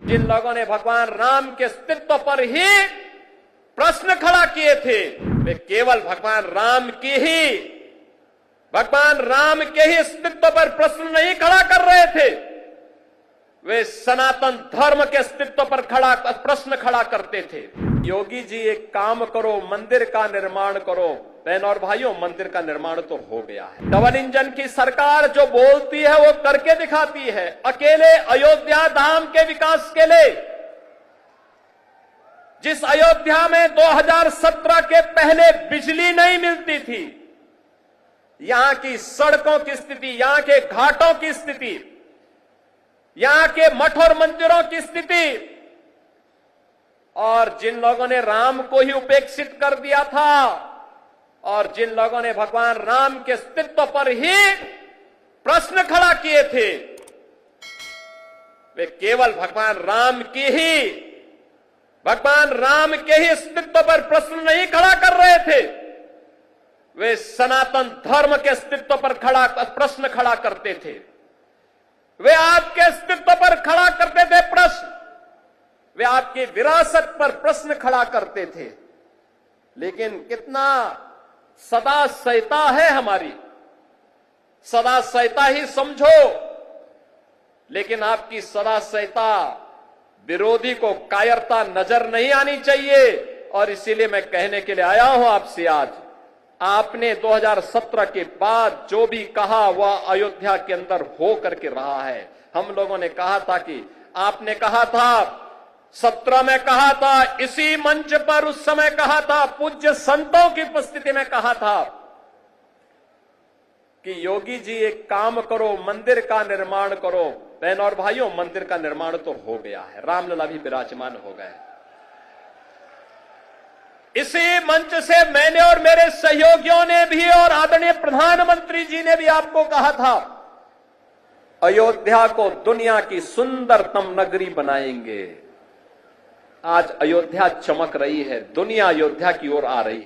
जिन लोगों ने भगवान राम के अस्तित्व पर ही प्रश्न खड़ा किए थे, वे केवल भगवान राम के ही अस्तित्व पर प्रश्न नहीं खड़ा कर रहे थे, वे सनातन धर्म के अस्तित्व पर प्रश्न खड़ा करते थे। योगी जी एक काम करो, मंदिर का निर्माण करो। बहन और भाइयों, मंदिर का निर्माण तो हो गया है। डबल इंजन की सरकार जो बोलती है वो करके दिखाती है। अकेले अयोध्या धाम के विकास के लिए, जिस अयोध्या में 2017 के पहले बिजली नहीं मिलती थी, यहां की सड़कों की स्थिति, यहां के घाटों की स्थिति, यहां के मठ और मंदिरों की स्थिति, और जिन लोगों ने राम को ही उपेक्षित कर दिया था और जिन लोगों ने भगवान राम के अस्तित्व पर ही प्रश्न खड़ा किए थे, वे केवल भगवान राम के ही अस्तित्व पर प्रश्न नहीं खड़ा कर रहे थे, वे सनातन धर्म के अस्तित्व पर प्रश्न खड़ा करते थे। वे आपके अस्तित्व पर खड़ा करते थे प्रश्न, वे आपकी विरासत पर प्रश्न खड़ा करते थे। लेकिन कितना सदा सहता है हमारी, सदा सहता ही समझो, लेकिन आपकी सदा सहता विरोधी को कायरता नजर नहीं आनी चाहिए। और इसीलिए मैं कहने के लिए आया हूं आपसे आज, आपने 2017 के बाद जो भी कहा वह अयोध्या के अंदर हो करके रहा है। हम लोगों ने कहा था कि आपने कहा था, 17 में कहा था, इसी मंच पर उस समय कहा था, पूज्य संतों की उपस्थिति में कहा था कि योगी जी एक काम करो, मंदिर का निर्माण करो। बहन और भाइयों, मंदिर का निर्माण तो हो गया है, रामलला भी विराजमान हो गए। इसी मंच से मैंने और मेरे सहयोगियों ने भी और आदरणीय प्रधानमंत्री जी ने भी आपको कहा था, अयोध्या को दुनिया की सुंदरतम नगरी बनाएंगे। आज अयोध्या चमक रही है, दुनिया अयोध्या की ओर आ रही है।